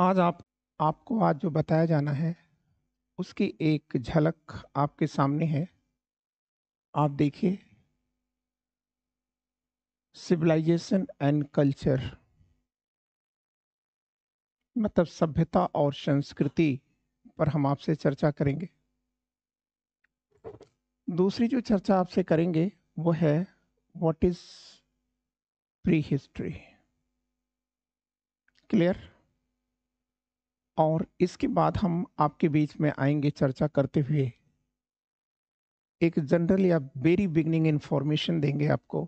आज आपको आज जो बताया जाना है, उसकी एक झलक आपके सामने है। आप देखिए, सिविलाइजेशन एंड कल्चर मतलब सभ्यता और संस्कृति पर हम आपसे चर्चा करेंगे। दूसरी जो चर्चा आपसे करेंगे वो है what is pre history. Clear? और इसके बाद हम आपके बीच में आएंगे चर्चा करते हुए, एक जनरल या वेरी बिगनिंग इंफॉर्मेशन देंगे आपको,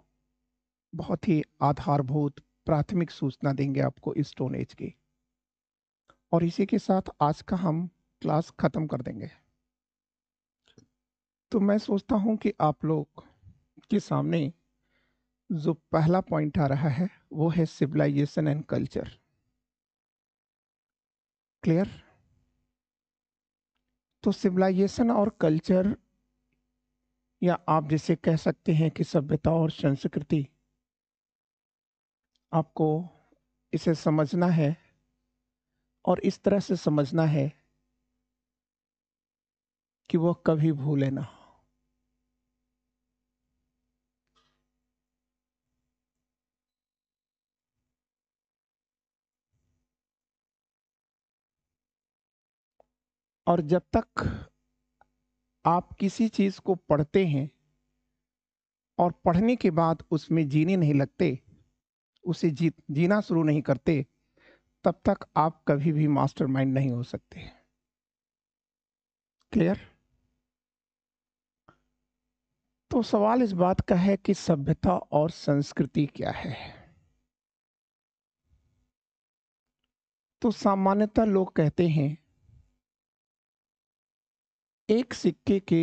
बहुत ही आधारभूत प्राथमिक सूचना देंगे आपको इस स्टोन एज की। और इसी के साथ आज का हम क्लास खत्म कर देंगे। तो मैं सोचता हूं कि आप लोग के सामने जो पहला पॉइंट आ रहा है वो है सिविलाइजेशन एंड कल्चर। क्लियर? तो सिविलाइजेशन और कल्चर, या आप जिसे कह सकते हैं कि सभ्यता और संस्कृति, आपको इसे समझना है और इस तरह से समझना है कि वह कभी भूले ना। और जब तक आप किसी चीज को पढ़ते हैं और पढ़ने के बाद उसमें जीने नहीं लगते, उसे जीना शुरू नहीं करते, तब तक आप कभी भी मास्टरमाइंड नहीं हो सकते। क्लियर? तो सवाल इस बात का है कि सभ्यता और संस्कृति क्या है। तो सामान्यतः लोग कहते हैं एक सिक्के के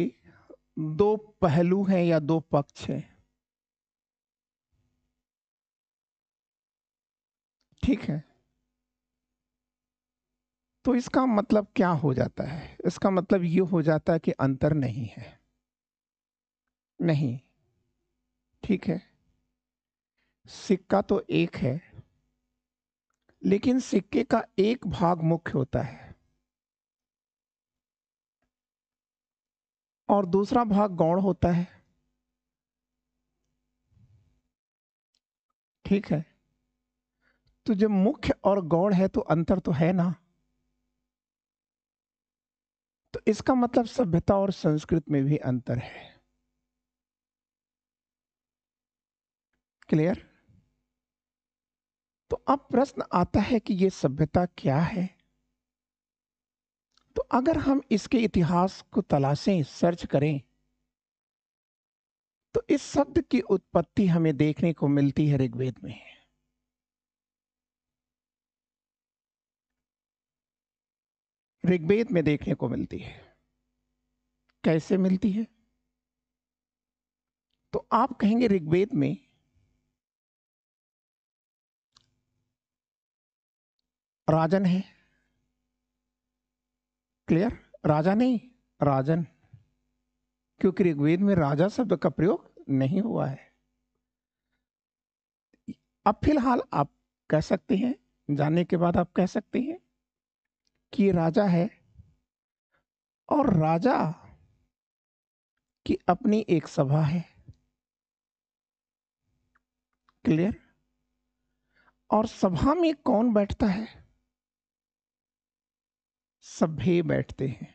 दो पहलू हैं या दो पक्ष हैं। ठीक है? तो इसका मतलब क्या हो जाता है? इसका मतलब ये हो जाता है कि अंतर नहीं है। नहीं। ठीक है, सिक्का तो एक है, लेकिन सिक्के का एक भाग मुख्य होता है और दूसरा भाग गौण होता है। ठीक है? तो जब मुख्य और गौण है तो अंतर तो है ना। तो इसका मतलब सभ्यता और संस्कृत में भी अंतर है। क्लियर? तो अब प्रश्न आता है कि ये सभ्यता क्या है। तो अगर हम इसके इतिहास को तलाशें, सर्च करें, तो इस शब्द की उत्पत्ति हमें देखने को मिलती है ऋग्वेद में। ऋग्वेद में देखने को मिलती है। कैसे मिलती है? तो आप कहेंगे ऋग्वेद में राजन है। क्लियर? राजा नहीं, राजन, क्योंकि ऋग्वेद में राजा शब्द का प्रयोग नहीं हुआ है। अब फिलहाल आप कह सकते हैं, जानने के बाद आप कह सकते हैं कि ये राजा है और राजा की अपनी एक सभा है। क्लियर? और सभा में कौन बैठता है? सभ्य बैठते हैं।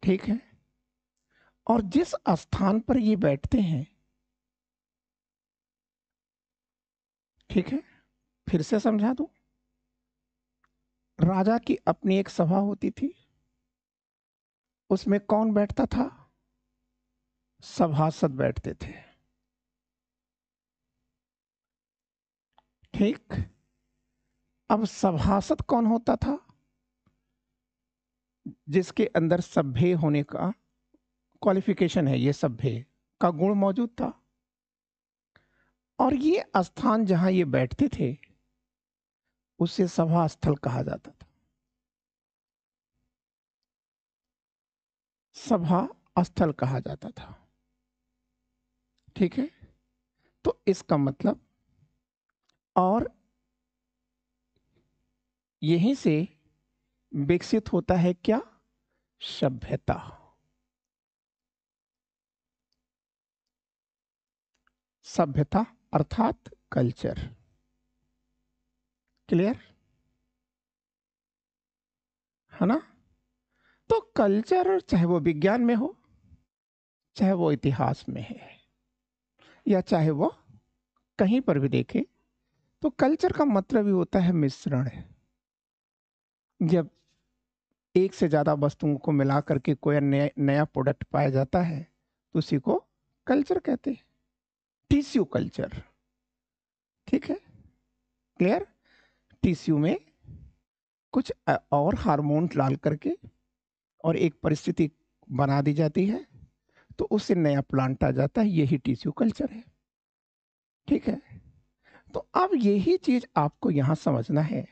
ठीक है? और जिस स्थान पर ये बैठते हैं, ठीक है, फिर से समझा दूं, राजा की अपनी एक सभा होती थी, उसमें कौन बैठता था? सभासद बैठते थे। ठीक? अब सभासद कौन होता था? जिसके अंदर सभ्य होने का क्वालिफिकेशन है, ये सभ्य का गुण मौजूद था। और ये स्थान जहां ये बैठते थे उसे सभा स्थल कहा जाता था। सभा स्थल कहा जाता था। ठीक है? तो इसका मतलब, और यहीं से विकसित होता है क्या? सभ्यता। सभ्यता अर्थात कल्चर। क्लियर है ना? तो कल्चर चाहे वो विज्ञान में हो, चाहे वो इतिहास में है, या चाहे वो कहीं पर भी देखें, तो कल्चर का मतलब ही होता है मिश्रण। जब एक से ज्यादा वस्तुओं को मिला करके कोई नया नया प्रोडक्ट पाया जाता है तो उसी को कल्चर कहते हैं। Tissue culture. ठीक है? क्लियर? टिश्यू में कुछ और हार्मोन डाल करके और एक परिस्थिति बना दी जाती है, तो उससे नया प्लांट आ जाता है। यही टिश्यू कल्चर है। ठीक है? तो अब यही चीज आपको यहां समझना है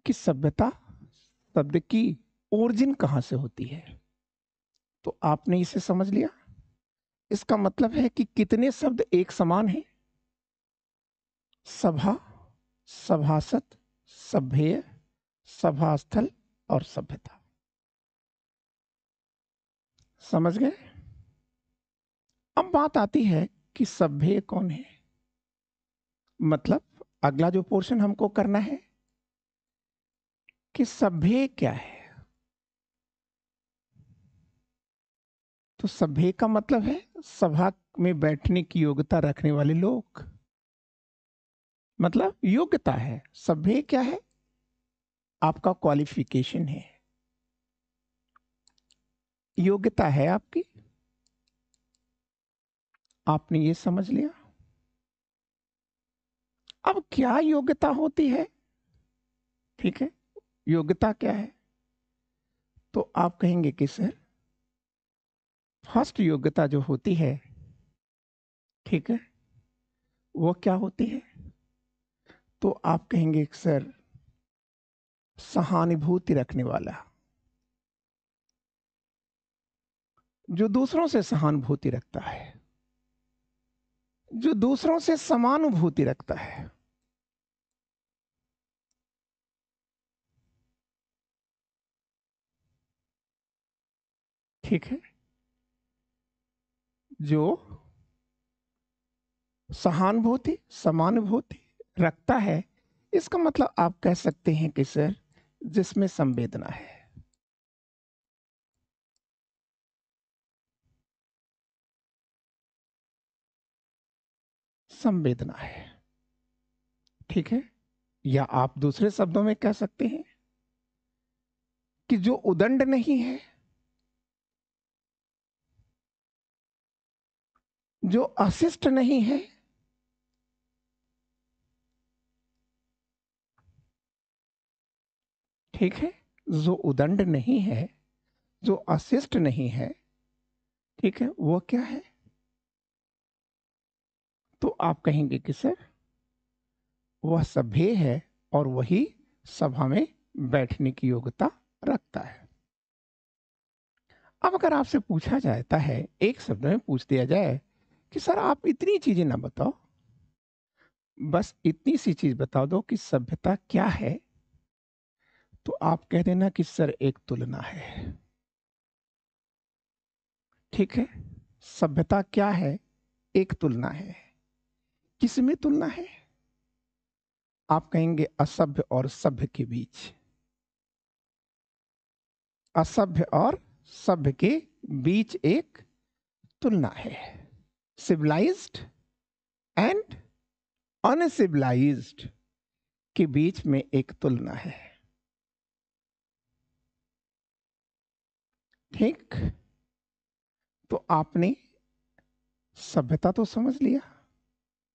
कि सभ्यता शब्द की ओरिजिन कहां से होती है। तो आपने इसे समझ लिया। इसका मतलब है कि कितने शब्द एक समान हैं? सभा, सभासद, सभ्य, सभास्थल और सभ्यता। समझ गए? अब बात आती है कि सभ्य कौन है। मतलब अगला जो पोर्शन हमको करना है कि सभ्य क्या है। तो सभ्य का मतलब है सभा में बैठने की योग्यता रखने वाले लोग। मतलब योग्यता है। सभ्य क्या है? आपका क्वालिफिकेशन है, योग्यता है आपकी। आपने ये समझ लिया। अब क्या योग्यता होती है? ठीक है, योग्यता क्या है? तो आप कहेंगे कि सर, फर्स्ट योग्यता जो होती है, ठीक है, वो क्या होती है? तो आप कहेंगे कि सर, सहानुभूति रखने वाला, जो दूसरों से सहानुभूति रखता है, जो दूसरों से समानुभूति रखता है। ठीक है? जो सहानुभूति समानुभूति रखता है, इसका मतलब आप कह सकते हैं कि सर, जिसमें संवेदना है। संवेदना है। ठीक है? या आप दूसरे शब्दों में कह सकते हैं कि जो उदंड नहीं है, जो अशिष्ट नहीं है, ठीक है, जो उदंड नहीं है, जो अशिष्ट नहीं है, ठीक है, वो क्या है? तो आप कहेंगे कि सर, वह सभ्य है और वही सभा में बैठने की योग्यता रखता है। अब अगर आपसे पूछा जाता है, एक शब्द में पूछ दिया जाए कि सर आप इतनी चीजें ना बताओ, बस इतनी सी चीज बता दो कि सभ्यता क्या है, तो आप कह देना कि सर एक तुलना है। ठीक है? सभ्यता क्या है? एक तुलना है। किसमें तुलना है? आप कहेंगे असभ्य और सभ्य के बीच। असभ्य और सभ्य के बीच एक तुलना है। सिविलाइज्ड एंड अनसिविलाइज्ड के बीच में एक तुलना है। ठीक? तो आपने सभ्यता तो समझ लिया,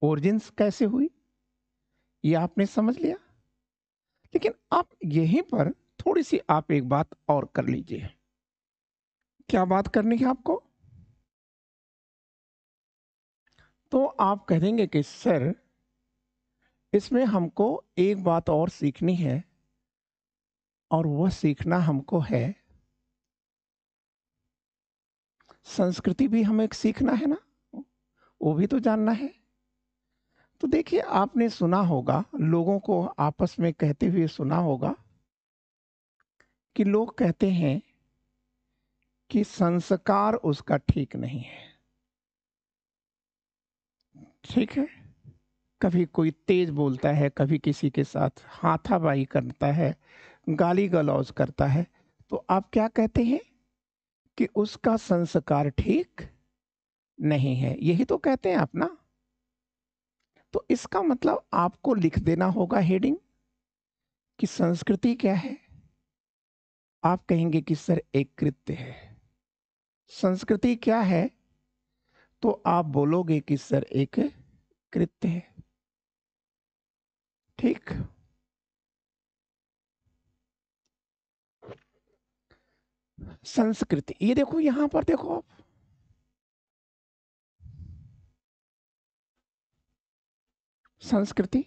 ओरिजिन्स कैसे हुई ये आपने समझ लिया। लेकिन आप यहीं पर थोड़ी सी आप एक बात और कर लीजिए। क्या बात करनी है आपको? तो आप कह देंगे कि सर, इसमें हमको एक बात और सीखनी है, और वह सीखना हमको है, संस्कृति भी हमें सीखना है ना, वो भी तो जानना है। तो देखिए, आपने सुना होगा, लोगों को आपस में कहते हुए सुना होगा कि लोग कहते हैं कि संस्कार उसका ठीक नहीं है। ठीक है? कभी कोई तेज बोलता है, कभी किसी के साथ हाथापाई करता है, गाली गलौज करता है, तो आप क्या कहते हैं कि उसका संस्कार ठीक नहीं है। यही तो कहते हैं आप ना? तो इसका मतलब आपको लिख देना होगा हेडिंग कि संस्कृति क्या है। आप कहेंगे कि सर एक कृत्य है। संस्कृति क्या है? तो आप बोलोगे कि सर एक कृत्य है। ठीक? संस्कृति, ये देखो, यहां पर देखो आप, संस्कृति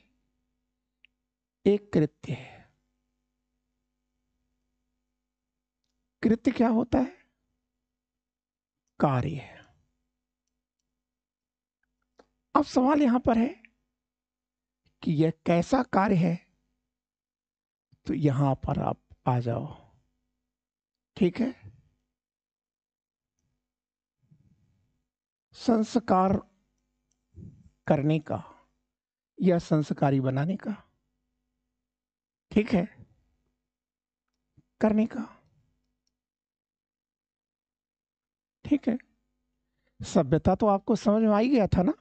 एक कृत्य है। कृत्य क्या होता है? कार्य। अब सवाल यहां पर है कि यह कैसा कार्य है, तो यहां पर आप आ जाओ। ठीक है? संस्कार करने का या संस्कारी बनाने का। ठीक है? करने का। ठीक है? सभ्यता तो आपको समझ में आ ही गया था ना?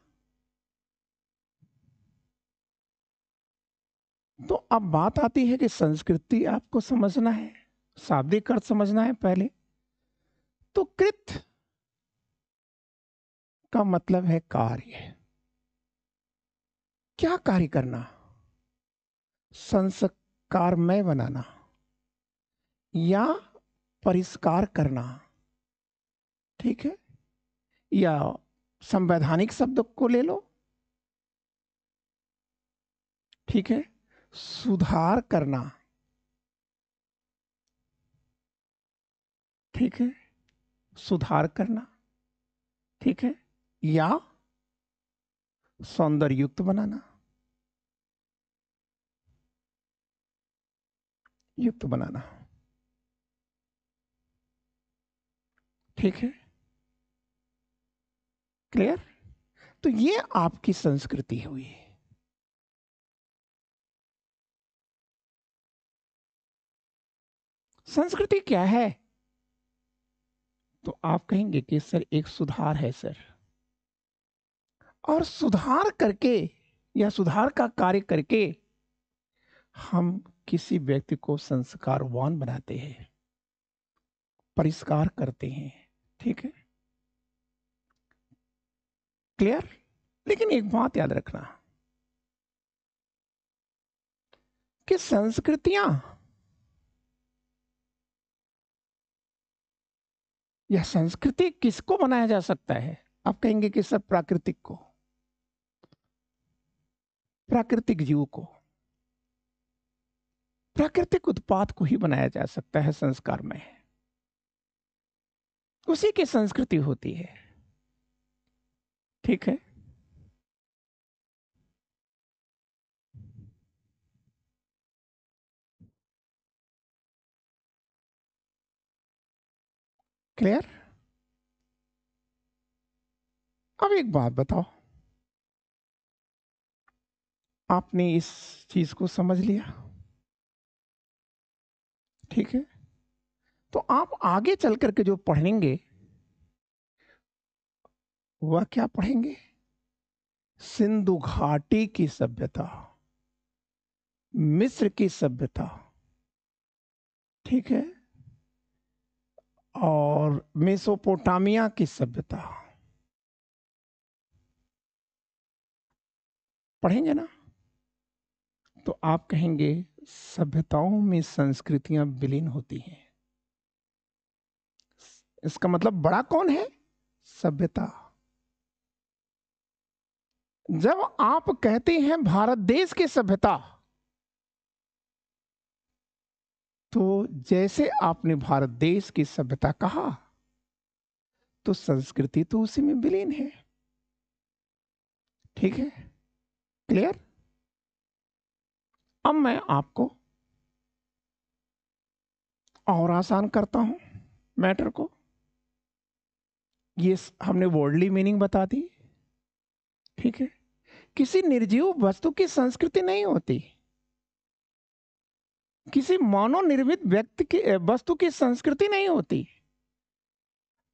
तो अब बात आती है कि संस्कृति आपको समझना है, शाब्दिक अर्थ समझना है पहले। तो कृत का मतलब है कार्य। क्या कार्य करना? संस्कारमय बनाना या परिष्कार करना। ठीक है? या संवैधानिक शब्द को ले लो। ठीक है? सुधार करना। ठीक है? सुधार करना। ठीक है? या सौंदर्य युक्त बनाना। युक्त बनाना। ठीक है? क्लियर? तो ये आपकी संस्कृति हुई। संस्कृति क्या है? तो आप कहेंगे कि सर एक सुधार है सर, और सुधार करके या सुधार का कार्य करके हम किसी व्यक्ति को संस्कारवान बनाते हैं, परिष्कार करते हैं। ठीक है? क्लियर? लेकिन एक बात याद रखना कि संस्कृतियां या संस्कृति किसको बनाया जा सकता है? आप कहेंगे कि सब प्राकृतिक को, प्राकृतिक जीव को, प्राकृतिक उत्पाद को ही बनाया जा सकता है संस्कार में। उसी की संस्कृति होती है। ठीक है? क्लियर? अब एक बात बताओ, आपने इस चीज को समझ लिया। ठीक है? तो आप आगे चल करके जो पढ़ेंगे वह क्या पढ़ेंगे? सिंधु घाटी की सभ्यता, मिस्र की सभ्यता। ठीक है? और मेसोपोटामिया की सभ्यता पढ़ेंगे ना? तो आप कहेंगे सभ्यताओं में संस्कृतियां विलीन होती हैं। इसका मतलब बड़ा कौन है? सभ्यता। जब आप कहते हैं भारत देश की सभ्यता, तो जैसे आपने भारत देश की सभ्यता कहा, तो संस्कृति तो उसी में विलीन है। ठीक है? क्लियर? अब मैं आपको और आसान करता हूं मैटर को। ये हमने वर्ल्डली मीनिंग बता दी, ठीक है। किसी निर्जीव वस्तु की संस्कृति नहीं होती, किसी मानव व्यक्ति की वस्तु की संस्कृति नहीं होती,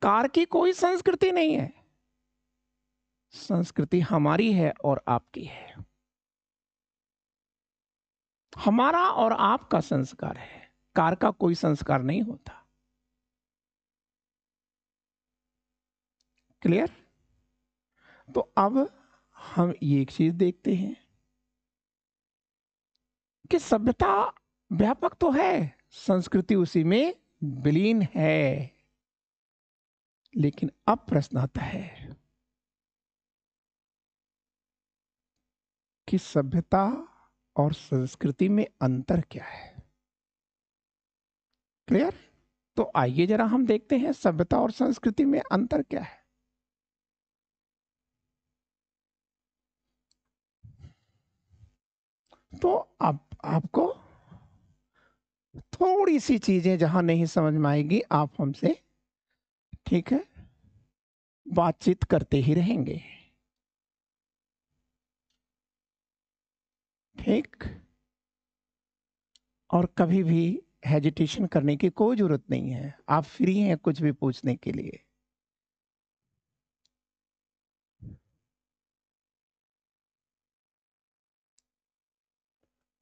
कार की कोई संस्कृति नहीं है। संस्कृति हमारी है और आपकी है, हमारा और आपका संस्कार है, कार का कोई संस्कार नहीं होता। क्लियर? तो अब हम ये एक चीज देखते हैं कि सभ्यता व्यापक तो है, संस्कृति उसी में विलीन है। लेकिन अब प्रश्न आता है कि सभ्यता और संस्कृति में अंतर क्या है। क्लियर? तो आइए जरा हम देखते हैं सभ्यता और संस्कृति में अंतर क्या है। तो अब आपको थोड़ी सी चीजें जहां नहीं समझ में आएगी, आप हमसे, ठीक है, बातचीत करते ही रहेंगे, ठीक। और कभी भी हेजिटेशन करने की कोई जरूरत नहीं है, आप फ्री हैं कुछ भी पूछने के लिए।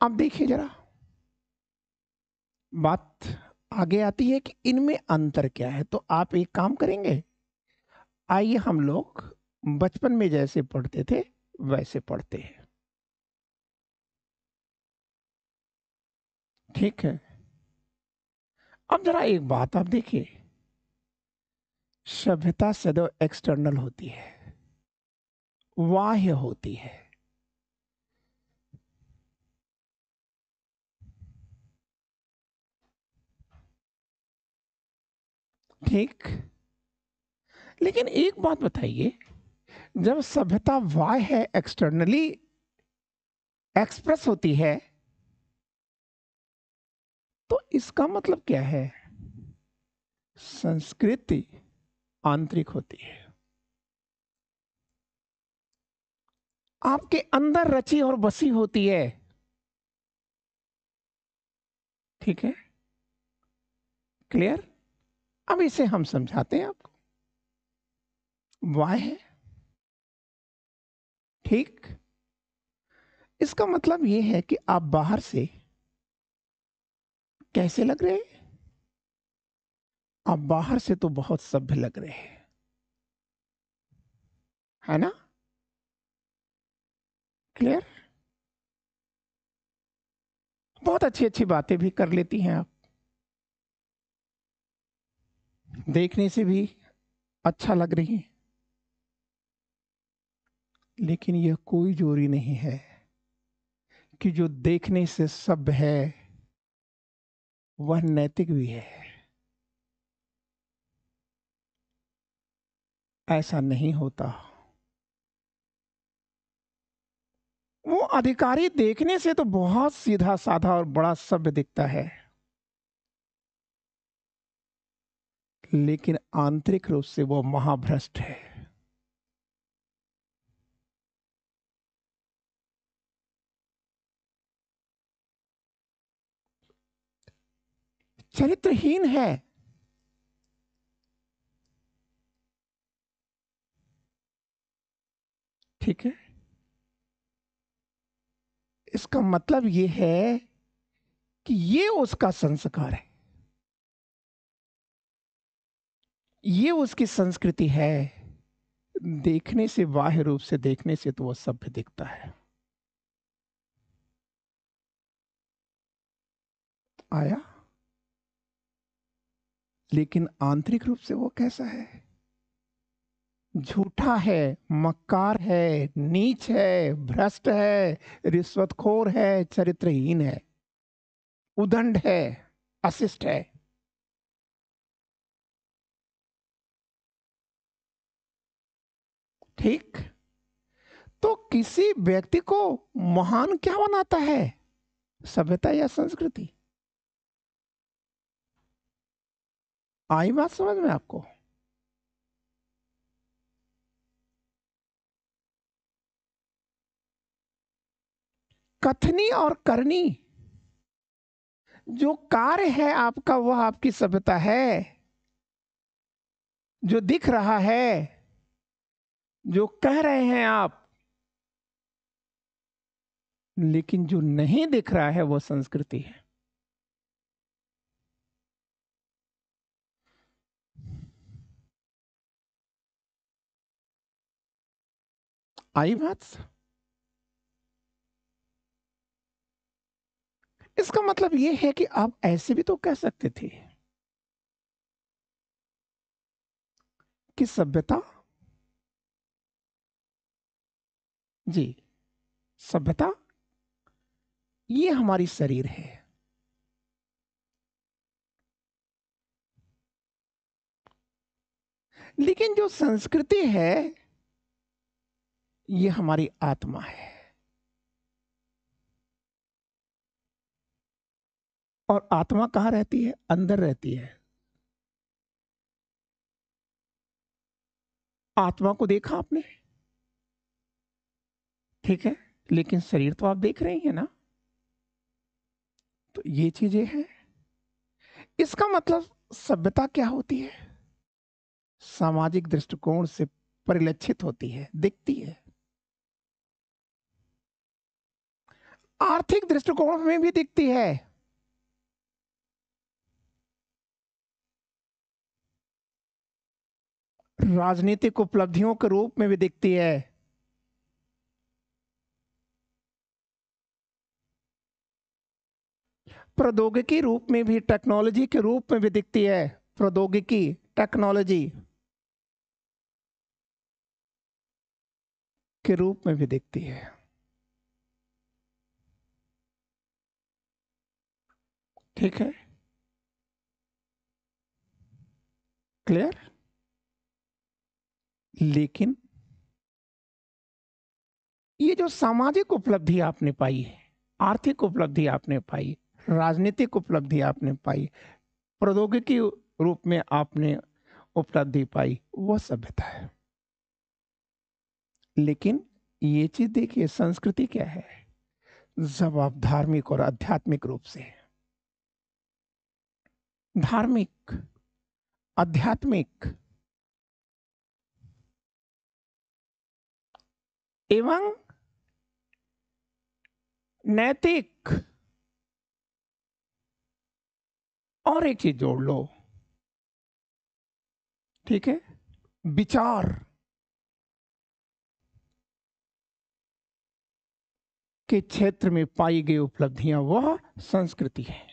अब देखिए जरा, बात आगे आती है कि इनमें अंतर क्या है। तो आप एक काम करेंगे, आइए हम लोग बचपन में जैसे पढ़ते थे वैसे पढ़ते हैं, ठीक है। अब जरा एक बात आप देखिए, सभ्यता सदैव एक्सटर्नल होती है, बाह्य होती है, ठीक। लेकिन एक बात बताइए, जब सभ्यता बाह्य है, एक्सटर्नली एक्सप्रेस होती है, तो इसका मतलब क्या है? संस्कृति आंतरिक होती है, आपके अंदर रची और बसी होती है, ठीक है। क्लियर? अब इसे हम समझाते हैं आपको। वाय है, ठीक। इसका मतलब यह है कि आप बाहर से कैसे लग रहे हैं? आप बाहर से तो बहुत सभ्य लग रहे हैं, है ना? क्लियर? बहुत अच्छी अच्छी बातें भी कर लेती हैं आप, देखने से भी अच्छा लग रही है, लेकिन यह कोई जोरी नहीं है कि जो देखने से सभ्य है वह नैतिक भी है। ऐसा नहीं होता। वो अधिकारी देखने से तो बहुत सीधा साधा और बड़ा सभ्य दिखता है, लेकिन आंतरिक रूप से वो महाभ्रष्ट है। चरित्रहीन है, ठीक है। इसका मतलब ये है कि ये उसका संस्कार है, ये उसकी संस्कृति है। देखने से, बाह्य रूप से देखने से तो वो सभ्य दिखता है। आया? लेकिन आंतरिक रूप से वो कैसा है? झूठा है, मक्कार है, नीच है, भ्रष्ट है, रिश्वतखोर है, चरित्रहीन है, उदंड है, अशिष्ट है। ठीक। तो किसी व्यक्ति को महान क्या बनाता है, सभ्यता या संस्कृति? आई बात समझ में आपको? कथनी और करनी, जो कार्य है आपका वह आपकी सभ्यता है। जो दिख रहा है, जो कह रहे हैं आप, लेकिन जो नहीं दिख रहा है वो संस्कृति है। आई बात? इसका मतलब यह है कि आप ऐसे भी तो कह सकते थे कि सभ्यता, जी, सभ्यता ये हमारी शरीर है, लेकिन जो संस्कृति है ये हमारी आत्मा है। और आत्मा कहाँ रहती है? अंदर रहती है। आत्मा को देखा आपने, ठीक है, लेकिन शरीर तो आप देख रहे हैं ना। तो ये चीजें हैं। इसका मतलब सभ्यता क्या होती है? सामाजिक दृष्टिकोण से परिलक्षित होती है, दिखती है। आर्थिक दृष्टिकोण में भी दिखती है। राजनीतिक उपलब्धियों के रूप में भी दिखती है। प्रौद्योगिकी रूप में भी, टेक्नोलॉजी के रूप में भी दिखती है। प्रौद्योगिकी, टेक्नोलॉजी के रूप में भी दिखती है। ठीक है, क्लियर? लेकिन ये जो सामाजिक उपलब्धि आपने पाई है, आर्थिक उपलब्धि आपने पाई, राजनीतिक उपलब्धि आपने पाई, प्रौद्योगिकी रूप में आपने उपलब्धि पाई, वह सभ्यता है। लेकिन ये चीज देखिए, संस्कृति क्या है? जब आप धार्मिक और आध्यात्मिक रूप से, धार्मिक, आध्यात्मिक एवं नैतिक, और एक चीज जोड़ लो, ठीक है, विचार के क्षेत्र में पाई गई उपलब्धियां, वह संस्कृति है।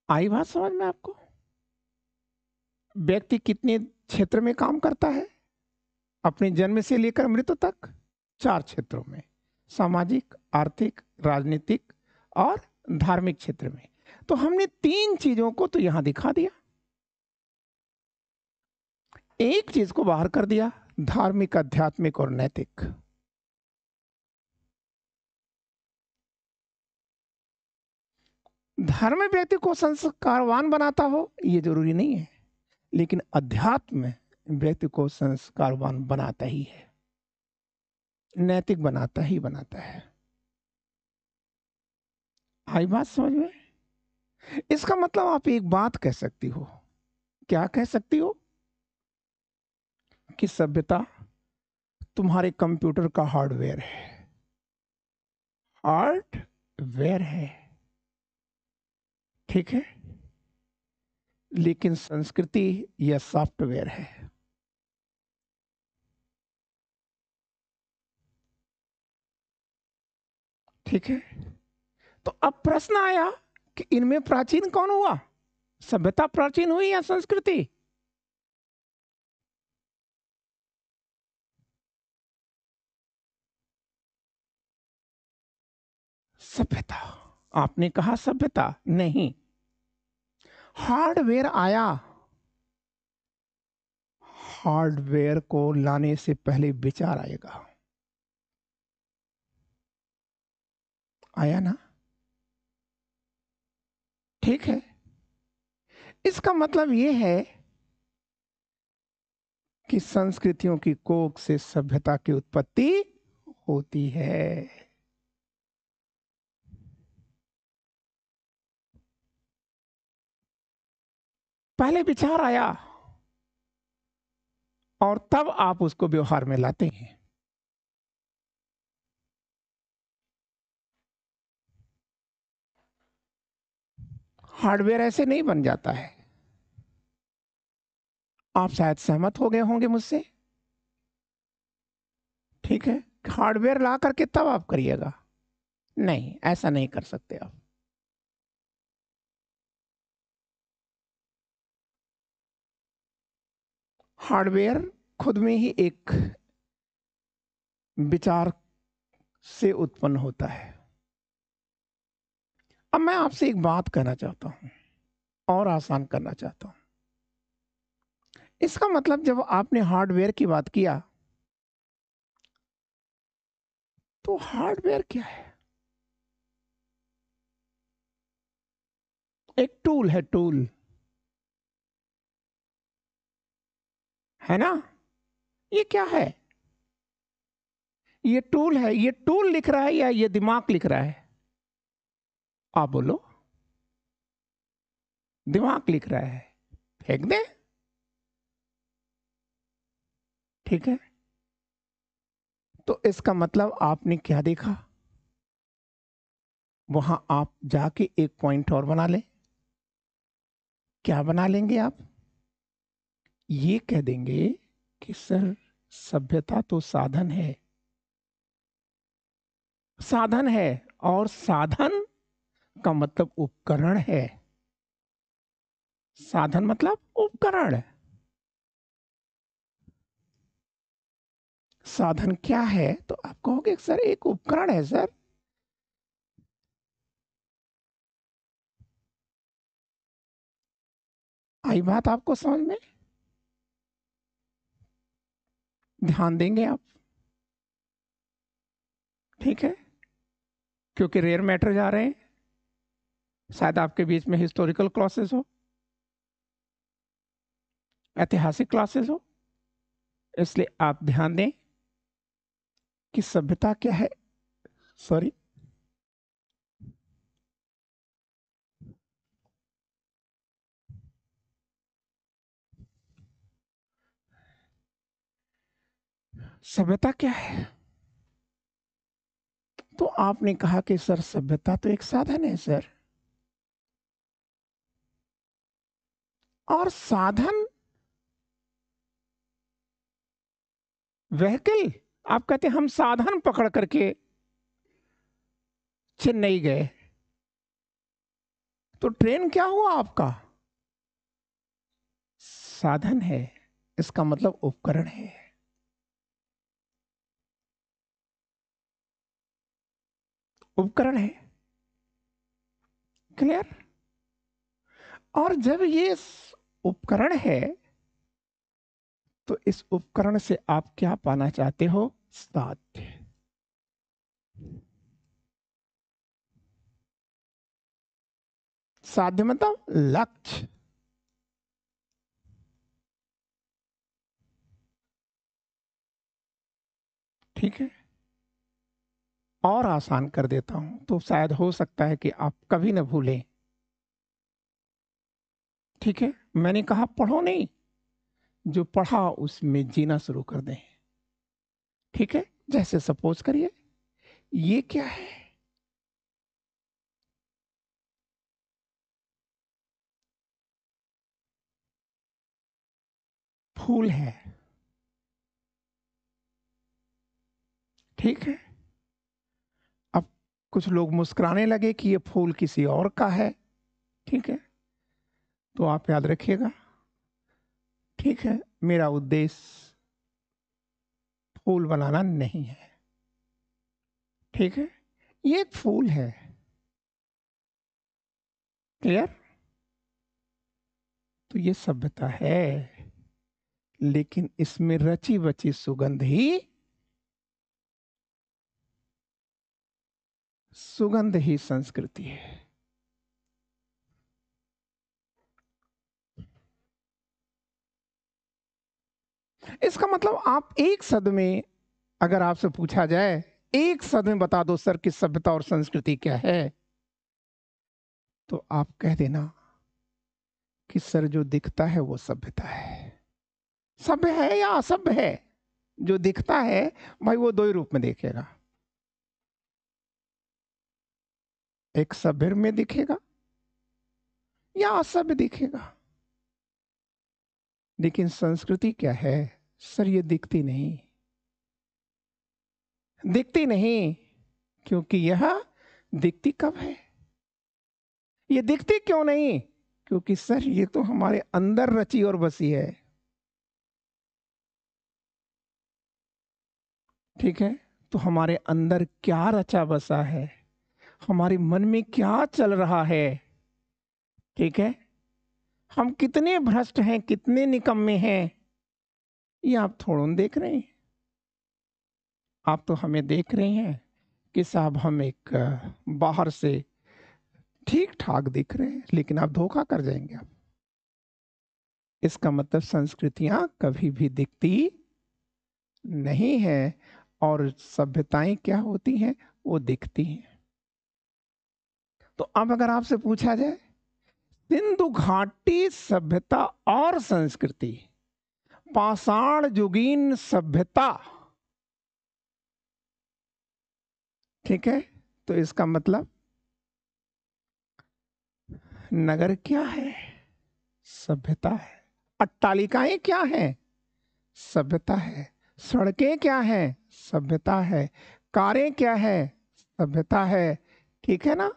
आई बात समझ में आपको? व्यक्ति कितने क्षेत्र में काम करता है अपने जन्म से लेकर मृत्यु तक? 4 क्षेत्रों में, सामाजिक, आर्थिक, राजनीतिक और धार्मिक क्षेत्र में। तो हमने 3 चीजों को तो यहां दिखा दिया, एक चीज को बाहर कर दिया, धार्मिक, आध्यात्मिक और नैतिक। धर्म व्यक्ति को संस्कारवान बनाता हो ये जरूरी नहीं है, लेकिन अध्यात्म व्यक्ति को संस्कारवान बनाता ही है, नैतिक बनाता ही बनाता है। आई बात समझ में? इसका मतलब आप एक बात कह सकती हो, क्या कह सकती हो? कि सभ्यता तुम्हारे कंप्यूटर का हार्डवेयर है, हार्डवेयर है, ठीक है, लेकिन संस्कृति यह सॉफ्टवेयर है। ठीक है, तो अब प्रश्न आया कि इनमें प्राचीन कौन हुआ? सभ्यता प्राचीन हुई या संस्कृति? सभ्यता। आपने कहा सभ्यता नहीं, हार्डवेयर आया, हार्डवेयर को लाने से पहले विचार आएगा। आया ना? ठीक है। इसका मतलब यह है कि संस्कृतियों की कोख से सभ्यता की उत्पत्ति होती है। पहले विचार आया और तब आप उसको व्यवहार में लाते हैं। हार्डवेयर ऐसे नहीं बन जाता है। आप शायद सहमत हो गए होंगे मुझसे। ठीक है, हार्डवेयर ला करके तब आप करिएगा। नहीं, ऐसा नहीं कर सकते आप। हार्डवेयर खुद में ही एक विचार से उत्पन्न होता है। अब मैं आपसे एक बात कहना चाहता हूं और आसान करना चाहता हूं। इसका मतलब जब आपने हार्डवेयर की बात किया तो हार्डवेयर क्या है? एक टूल है, टूल है ना? ये क्या है? ये टूल है। ये टूल लिख रहा है या ये दिमाग लिख रहा है? आप बोलो। दिमाग लिख रहा है। फेंक दे। ठीक है, तो इसका मतलब आपने क्या देखा? वहां आप जाके एक पॉइंट और बना ले। क्या बना लेंगे आप? ये कह देंगे कि सर, सभ्यता तो साधन है। साधन है, और साधन का मतलब उपकरण है। साधन मतलब उपकरण। साधन क्या है? तो आप कहोगे सर एक उपकरण है सर। आई बात आपको समझ में? ध्यान देंगे आप? ठीक है, क्योंकि रेयर मैटर जा रहे हैं। शायद आपके बीच में हिस्टोरिकल क्लासेस हो, ऐतिहासिक क्लासेस हो, इसलिए आप ध्यान दें कि सभ्यता क्या है। सॉरी, सभ्यता क्या है? तो आपने कहा कि सर सभ्यता तो एक साधन है सर। और साधन, व्हीकल। आप कहते हम साधन पकड़ करके चेन्नई गए, तो ट्रेन क्या हुआ आपका? साधन है, इसका मतलब उपकरण है। उपकरण है। क्लियर? और जब ये उपकरण है तो इस उपकरण से आप क्या पाना चाहते हो? साध्य। साध्य मतलब लक्ष्य। ठीक है, और आसान कर देता हूं तो शायद हो सकता है कि आप कभी न भूलें। ठीक है, मैंने कहा पढ़ो नहीं, जो पढ़ा उसमें जीना शुरू कर दें। ठीक है, जैसे सपोज करिए ये क्या है? फूल है। ठीक है, अब कुछ लोग मुस्कुराने लगे कि ये फूल किसी और का है। ठीक है, तो आप याद रखिएगा। ठीक है, मेरा उद्देश्य फूल बनाना नहीं है। ठीक है, ये एक फूल है। क्लियर? तो ये सभ्यता है। लेकिन इसमें रची बची सुगंध ही संस्कृति है। इसका मतलब आप एक शब्द में, अगर आपसे पूछा जाए एक शब्द में बता दो सर कि सभ्यता और संस्कृति क्या है, तो आप कह देना कि सर जो दिखता है वो सभ्यता है। सभ्य है या असभ्य है? जो दिखता है भाई वो दो ही रूप में देखेगा, एक सभ्य में दिखेगा या असभ्य दिखेगा। लेकिन संस्कृति क्या है सर? ये दिखती नहीं, दिखती नहीं, क्योंकि यह दिखती कब है? ये दिखती क्यों नहीं? क्योंकि सर ये तो हमारे अंदर रची और बसी है। ठीक है, तो हमारे अंदर क्या रचा बसा है, हमारे मन में क्या चल रहा है, ठीक है, हम कितने भ्रष्ट हैं, कितने निकम्मे हैं, ये आप थोड़ा देख रहे हैं। आप तो हमें देख रहे हैं कि साहब हम एक बाहर से ठीक ठाक दिख रहे हैं, लेकिन आप धोखा कर जाएंगे आप। इसका मतलब संस्कृतियां कभी भी दिखती नहीं है, और सभ्यताएं क्या होती हैं? वो दिखती हैं। तो अब अगर आपसे पूछा जाए सिंधु घाटी सभ्यता और संस्कृति, पाषाण युगीन सभ्यता, ठीक है, तो इसका मतलब नगर क्या है? सभ्यता है। अट्टालिकाएं क्या है? सभ्यता है। सड़कें क्या है? सभ्यता है। कारें क्या है? सभ्यता है। ठीक है ना?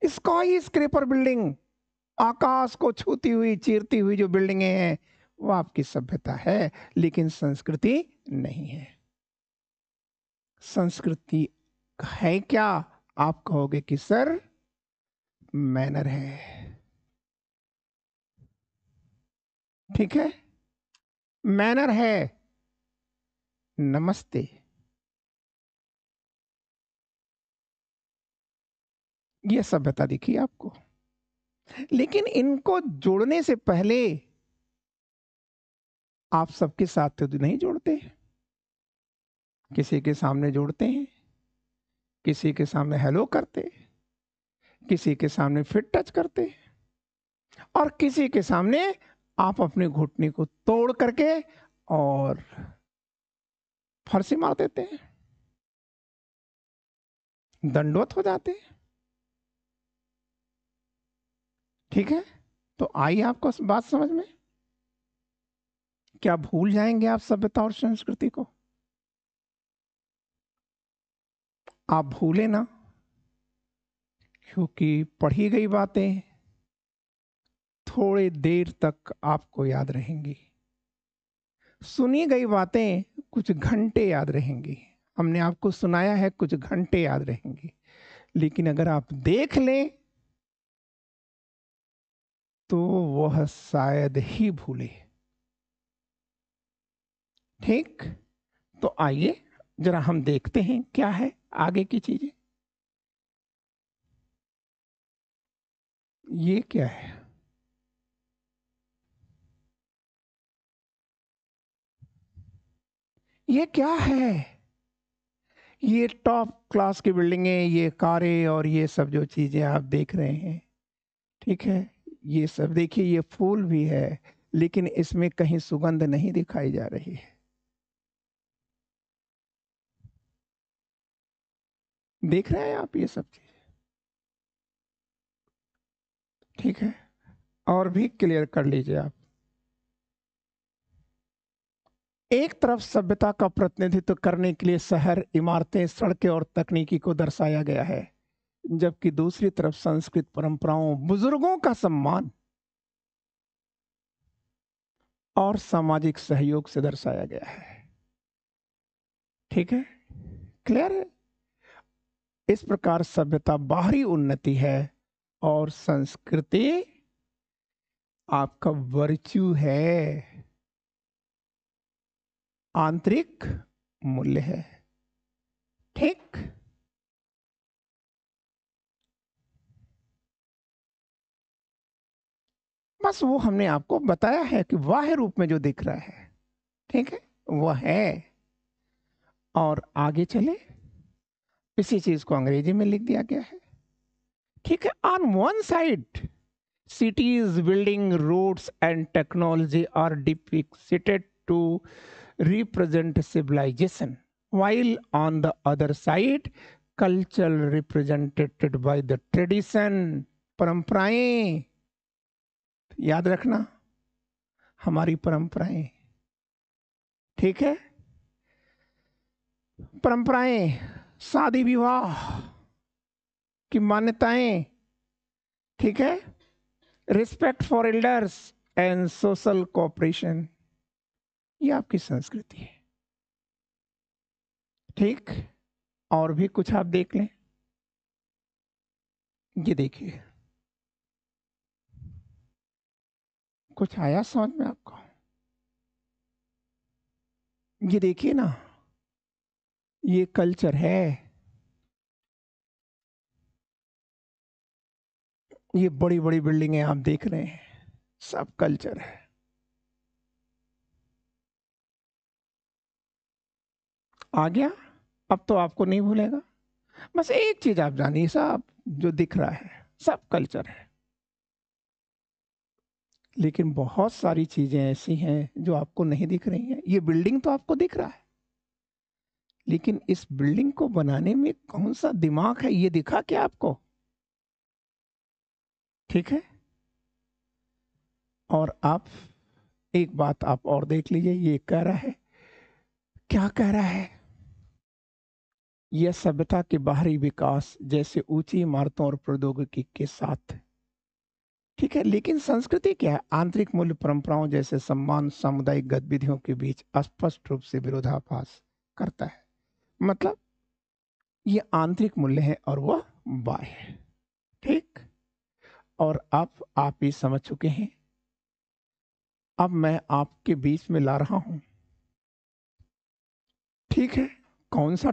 स्काई स्क्रेपर बिल्डिंग, आकाश को छूती हुई चीरती हुई जो बिल्डिंगें हैं, वो आपकी सभ्यता है, लेकिन संस्कृति नहीं है। संस्कृति है क्या? आप कहोगे कि सर मैनर है। ठीक है, मैनर है। नमस्ते, ये सभ्यता दिखी आपको। लेकिन इनको जोड़ने से पहले आप सबके साथ तो नहीं जोड़ते, किसी के सामने जोड़ते हैं, किसी के सामने हेलो करते, किसी के सामने फिट टच करते, और किसी के सामने आप अपने घुटने को तोड़ करके और फरसी मार देते हैं, दंडवत हो जाते हैं। ठीक है, तो आइए आपको बात समझ में। क्या भूल जाएंगे आप सभ्यता और संस्कृति को? आप भूले ना, क्योंकि पढ़ी गई बातें थोड़ी देर तक आपको याद रहेंगी, सुनी गई बातें कुछ घंटे याद रहेंगी। हमने आपको सुनाया है, कुछ घंटे याद रहेंगी, लेकिन अगर आप देख लें तो वह शायद ही भूले। ठीक, तो आइए जरा हम देखते हैं क्या है आगे की चीजें। ये क्या है? ये क्या है? ये टॉप क्लास की बिल्डिंगें, ये कारें और ये सब जो चीजें आप देख रहे हैं, ठीक है, ये सब देखिए, ये फूल भी है, लेकिन इसमें कहीं सुगंध नहीं दिखाई जा रही है। देख रहे हैं आप ये सब चीज? ठीक है, और भी क्लियर कर लीजिए आप। एक तरफ सभ्यता का प्रतिनिधित्व करने के लिए शहर, इमारतें, सड़कें और तकनीकी को दर्शाया गया है, जबकि दूसरी तरफ संस्कृत परंपराओं, बुजुर्गों का सम्मान और सामाजिक सहयोग से दर्शाया गया है। ठीक है, क्लियर है? इस प्रकार सभ्यता बाहरी उन्नति है और संस्कृति आपका वर्च्यू है। आंतरिक मूल्य है। ठीक, बस वो हमने आपको बताया है कि बाह्य रूप में जो दिख रहा है, ठीक है, वह है। और आगे चले, इसी चीज को अंग्रेजी में लिख दिया गया है। ठीक है, on one side cities, building, roads and technology are depicted to represent civilization, while on the other side culture represented by the tradition, परंपराएं। याद रखना, हमारी परंपराएं, ठीक है, परंपराएं, शादी विवाह की मान्यताएं, ठीक है, respect for elders and social cooperation, ये आपकी संस्कृति है। ठीक, और भी कुछ आप देख लें। ये देखिए, कुछ आया समझ में आपको? ये देखिए ना, ये कल्चर है, ये बड़ी बड़ी बिल्डिंगें आप देख रहे हैं, सब कल्चर है। आ गया? अब तो आपको नहीं भूलेगा। बस एक चीज आप जानिए, सब जो दिख रहा है सब कल्चर है, लेकिन बहुत सारी चीजें ऐसी हैं जो आपको नहीं दिख रही हैं। ये बिल्डिंग तो आपको दिख रहा है, लेकिन इस बिल्डिंग को बनाने में कौन सा दिमाग है, ये दिखा क्या आपको? ठीक है, और आप एक बात आप और देख लीजिए, ये कह रहा है, क्या कह रहा है? यह सभ्यता के बाहरी विकास जैसे ऊंची इमारतों और प्रौद्योगिकी के साथ, ठीक है, लेकिन संस्कृति क्या है? आंतरिक मूल्य परंपराओं जैसे सम्मान, सामुदायिक गतिविधियों के बीच स्पष्ट रूप से विरोधाभास करता है। मतलब ये आंतरिक मूल्य है और वह बाह्य है। ठीक, और आप ये समझ चुके हैं। अब मैं आपके बीच में ला रहा हूं, ठीक है, कौन सा